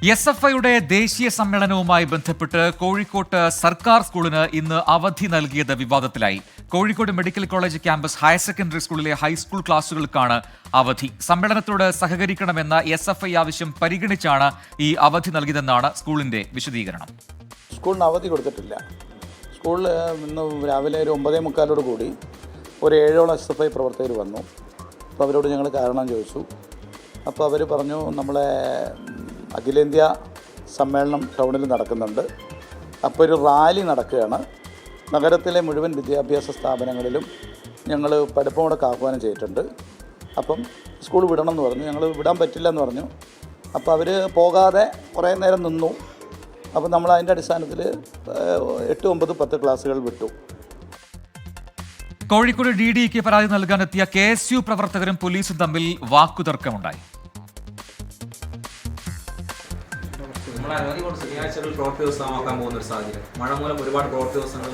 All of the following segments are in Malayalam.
എസ്.എഫ്.ഐയുടെ ദേശീയ സമ്മേളനവുമായി ബന്ധപ്പെട്ട് കോഴിക്കോട്ട് സർക്കാർ സ്കൂളിന് ഇന്ന് അവധി നൽകിയത് വിവാദത്തിലായി. Kozhikode medical college campus higher secondary സ്കൂളിലെ ഹൈസ്കൂൾ ക്ലാസുകൾക്കാണ് അവധി. സമ്മേളനത്തോട് സഹകരിക്കണമെന്ന എസ്.എഫ്.ഐ ആവശ്യം പരിഗണിച്ചാണ് ഈ അവധി നൽകിയതെന്നാണ് സ്കൂളിന്റെ വിശദീകരണം. സ്കൂളിന് അവധി കൊടുത്തിട്ടില്ല. സ്കൂളിൽ ഇന്ന് രാവിലെ ഒരു 9:45 കൂടി ഒരു 7ഓളം എസ്.എഫ്.ഐ പ്രവർത്തകർ വന്നു. അപ്പോൾ അവരോട് ഞങ്ങൾ കാരണം ചോദിച്ചു. അപ്പോൾ അവർ പറഞ്ഞു, നമ്മളെ അഖിലേന്ത്യാ സമ്മേളനം ടൗണിൽ നടക്കുന്നുണ്ട്, അപ്പോൾ ഒരു റാലി നടക്കുകയാണ്. നഗരത്തിലെ മുഴുവൻ വിദ്യാഭ്യാസ സ്ഥാപനങ്ങളിലും ഞങ്ങൾ പഠിപ്പുമുടക്ക് ആഹ്വാനം ചെയ്തിട്ടുണ്ട്. അപ്പം സ്കൂൾ വിടണം എന്ന് പറഞ്ഞു. ഞങ്ങൾ വിടാൻ പറ്റില്ല എന്ന് പറഞ്ഞു. അപ്പോൾ അവർ പോകാതെ കുറേ നേരം നിന്നു. അപ്പോൾ നമ്മൾ അതിൻ്റെ അടിസ്ഥാനത്തിൽ 8, 9, 10 ക്ലാസ്സുകൾ വിട്ടു. കോഴിക്കോട് DDEക്ക് പരാതി നൽകാനെത്തിയ KSU പ്രവർത്തകരും പോലീസും തമ്മിൽ വാക്കുതർക്കമുണ്ടായി. പ്രവൃത്തി ദിവസമാക്കാൻ പോകുന്ന ഒരു സാഹചര്യം, മഴ മൂലം ഒരുപാട് പ്രവൃത്തി ദിവസങ്ങൾ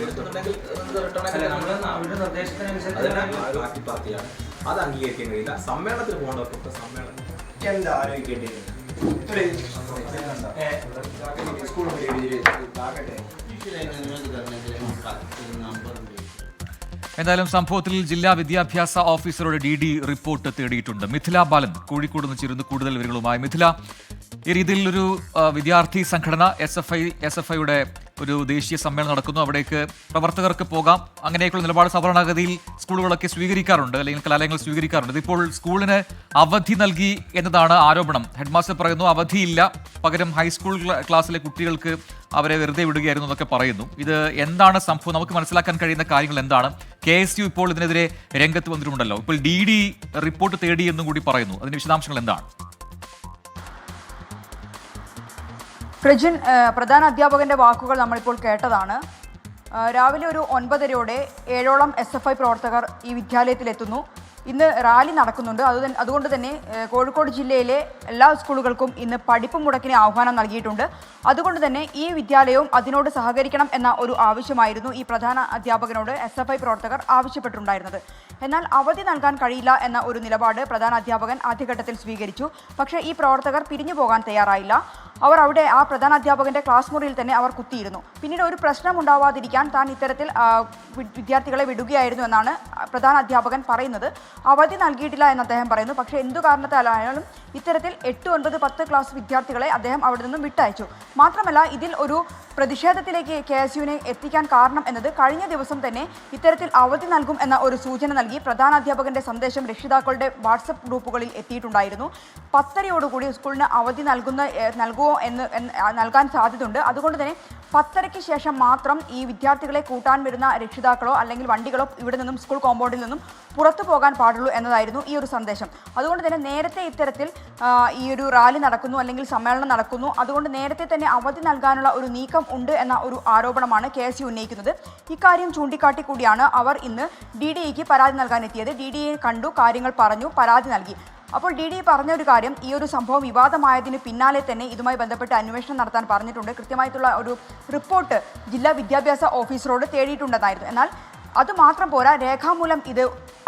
പാർട്ടിയാണ്, അത് അംഗീകരിക്കാൻ കഴിയില്ല. സമ്മേളനത്തിൽ പോകേണ്ടവർക്ക് സമ്മേളനം എന്തായാലും സംഭവത്തിൽ ജില്ലാ വിദ്യാഭ്യാസ ഓഫീസറുടെ DD റിപ്പോർട്ട് തേടിയിട്ടുണ്ട്. മിഥില ബാലൻ കോഴിക്കോട് നിന്ന് ചേരുന്ന കൂടുതൽ വിവരങ്ങളുമായി. മിഥില, ഈ രീതിയിലൊരു വിദ്യാർത്ഥി സംഘടന എസ്.എഫ്.ഐയുടെ ഒരു ദേശീയ സമ്മേളനം നടക്കുന്നു, അവിടേക്ക് പ്രവർത്തകർക്ക് പോകാം, അങ്ങനെയൊക്കെയുള്ള നിലപാട് സാധാരണഗതിയിൽ സ്കൂളുകളൊക്കെ സ്വീകരിക്കാറുണ്ട്, അല്ലെങ്കിൽ കലാലയങ്ങൾ സ്വീകരിക്കാറുണ്ട്. ഇതിപ്പോൾ സ്കൂളിന് അവധി നൽകി എന്നതാണ് ആരോപണം. ഹെഡ്മാസ്റ്റർ പറയുന്നു അവധിയില്ല, പകരം ഹൈസ്കൂൾ ക്ലാസ്സിലെ കുട്ടികൾക്ക് അവരെ വെറുതെ വിടുകയായിരുന്നു എന്നൊക്കെ പറയുന്നു. ഇത് എന്താണ് സംഭവം? നമുക്ക് മനസ്സിലാക്കാൻ കഴിയുന്ന കാര്യങ്ങൾ എന്താണ്? KSU ഇപ്പോൾ ഇതിനെതിരെ രംഗത്ത് വന്നിട്ടുണ്ടല്ലോ. ഇപ്പോൾ DD റിപ്പോർട്ട് തേടി എന്നും കൂടി പറയുന്നു. അതിന്റെ വിശദാംശങ്ങൾ എന്താണ്? പ്രജിൻ, പ്രധാന അധ്യാപകന്റെ വാക്കുകൾ നമ്മളിപ്പോൾ കേട്ടതാണ്. രാവിലെ ഒരു 9:30 7ഓളം SFI പ്രവർത്തകർ ഈ വിദ്യാലയത്തിലെത്തുന്നു. ഇന്ന് റാലി നടക്കുന്നുണ്ട്. അതുകൊണ്ട് തന്നെ കോഴിക്കോട് ജില്ലയിലെ എല്ലാ സ്കൂളുകൾക്കും ഇന്ന് പഠിപ്പ് മുടക്കിന് ആഹ്വാനം നൽകിയിട്ടുണ്ട്. അതുകൊണ്ട് തന്നെ ഈ വിദ്യാലയവും അതിനോട് സഹകരിക്കണം എന്ന ഒരു ആവശ്യമായിരുന്നു ഈ പ്രധാന അധ്യാപകനോട് SFI പ്രവർത്തകർ ആവശ്യപ്പെട്ടിട്ടുണ്ടായിരുന്നത്. എന്നാൽ അവധി നൽകാൻ കഴിയില്ല എന്ന ഒരു നിലപാട് പ്രധാന അധ്യാപകൻ ആദ്യഘട്ടത്തിൽ സ്വീകരിച്ചു. പക്ഷേ ഈ പ്രവർത്തകർ പിരിഞ്ഞു പോകാൻ തയ്യാറായില്ല. അവർ അവിടെ ആ പ്രധാന അധ്യാപകന്റെ ക്ലാസ് മുറിയിൽ തന്നെ അവർ കുത്തിയിരുന്നു. പിന്നീട് ഒരു പ്രശ്നം ഉണ്ടാവാതിരിക്കാൻ താൻ ഇത്തരത്തിൽ വിദ്യാർത്ഥികളെ വിടുകയായിരുന്നു എന്നാണ് പ്രധാന അധ്യാപകൻ പറയുന്നത്. അവധി നൽകിയിട്ടില്ല എന്ന് അദ്ദേഹം പറയുന്നു. പക്ഷേ എന്തു കാരണത്താലായാലും ഇത്തരത്തിൽ 8, 9, 10 ക്ലാസ് വിദ്യാർത്ഥികളെ അദ്ദേഹം അവിടെ നിന്നും വിട്ടയച്ചു. മാത്രമല്ല, ഇതിൽ ഒരു പ്രതിഷേധത്തിലേക്ക് KSUവിനെ എത്തിക്കാൻ കാരണം എന്നത് കഴിഞ്ഞ ദിവസം തന്നെ ഇത്തരത്തിൽ അവധി നൽകും എന്ന ഒരു സൂചന നൽകി പ്രധാനാധ്യാപകന്റെ സന്ദേശം രക്ഷിതാക്കളുടെ വാട്സപ്പ് ഗ്രൂപ്പുകളിൽ എത്തിയിട്ടുണ്ടായിരുന്നു. 10:30 സ്കൂളിന് അവധി നൽകുമോ എന്ന് നൽകാൻ സാധ്യതയുണ്ട്. അതുകൊണ്ട് തന്നെ 10:30 ശേഷം മാത്രം ഈ വിദ്യാർത്ഥികളെ കൂട്ടാൻ വരുന്ന രക്ഷിതാക്കളോ അല്ലെങ്കിൽ വണ്ടികളോ ഇവിടെ നിന്നും സ്കൂൾ കോമ്പൗണ്ടിൽ നിന്നും പുറത്തു പോകാൻ പാടുള്ളൂ എന്നതായിരുന്നു ഈ ഒരു സന്ദേശം. അതുകൊണ്ട് തന്നെ നേരത്തെ ഇത്തരത്തിൽ ഈ ഒരു റാലി നടക്കുന്നു അല്ലെങ്കിൽ സമ്മേളനം നടക്കുന്നു, അതുകൊണ്ട് നേരത്തെ തന്നെ അവധി നൽകാനുള്ള ഒരു നീക്കം ഉണ്ട് എന്ന ഒരു ആരോപണമാണ് KSU ഉന്നയിക്കുന്നത്. ഇക്കാര്യം ചൂണ്ടിക്കാട്ടി കൂടിയാണ് അവർ ഇന്ന് DDEക്ക് പരാതി നൽകാൻ എത്തിയത്. DDE കണ്ടു, കാര്യങ്ങൾ പറഞ്ഞു, പരാതി നൽകി. അപ്പോൾ DDE പറഞ്ഞ ഒരു കാര്യം, ഈ ഒരു സംഭവം വിവാദമായതിന് പിന്നാലെ തന്നെ ഇതുമായി ബന്ധപ്പെട്ട് അന്വേഷണം നടത്താൻ പറഞ്ഞിട്ടുണ്ട്. കൃത്യമായിട്ടുള്ള ഒരു റിപ്പോർട്ട് ജില്ലാ വിദ്യാഭ്യാസ ഓഫീസറോട് തേടിയിട്ടുണ്ടെന്നായിരുന്നു. എന്നാൽ അതുമാത്രം പോരാ, രേഖാമൂലം ഇത്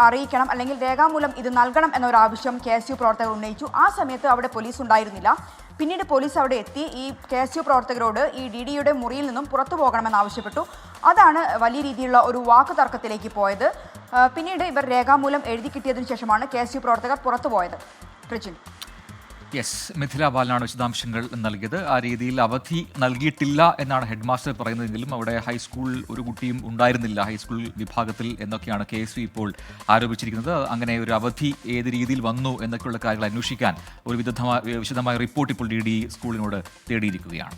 അറിയിക്കണം അല്ലെങ്കിൽ രേഖാമൂലം ഇത് നൽകണം എന്നൊരാവശ്യം KSU പ്രവർത്തകർ ഉന്നയിച്ചു. ആ സമയത്ത് അവിടെ പോലീസ് ഉണ്ടായിരുന്നില്ല. പിന്നീട് പോലീസ് അവിടെ എത്തി ഈ KSU പ്രവർത്തകരോട് ഈ DDEയുടെ മുറിയിൽ നിന്നും പുറത്തു പോകണമെന്ന് ആവശ്യപ്പെട്ടു. അതാണ് വലിയ രീതിയിലുള്ള ഒരു വാക്ക് തർക്കത്തിലേക്ക് പോയത്. പിന്നീട് ഇവർ രേഖാമൂലം എഴുതി കിട്ടിയതിനു ശേഷമാണ് KSU പ്രവർത്തകർ പുറത്തു പോയത്. പ്രജിൻ. യെസ്, മിഥില ബാലനാണ് വിശദാംശങ്ങൾ നൽകിയത്. ആ രീതിയിൽ അവധി നൽകിയിട്ടില്ല എന്നാണ് ഹെഡ്മാസ്റ്റർ പറയുന്നതെങ്കിലും അവിടെ ഹൈസ്കൂൾ ഒരു കുട്ടിയും ഉണ്ടായിരുന്നില്ല, ഹൈസ്കൂൾ വിഭാഗത്തിൽ എന്നൊക്കെയാണ് KSU ഇപ്പോൾ ആരോപിച്ചിരിക്കുന്നത്. അങ്ങനെ ഒരു അവധി ഏത് രീതിയിൽ വന്നു എന്നൊക്കെയുള്ള കാര്യങ്ങൾ അന്വേഷിക്കാൻ ഒരു വിശദമായ റിപ്പോർട്ട് ഇപ്പോൾ DDE സ്കൂളിനോട് തേടിയിരിക്കുകയാണ്.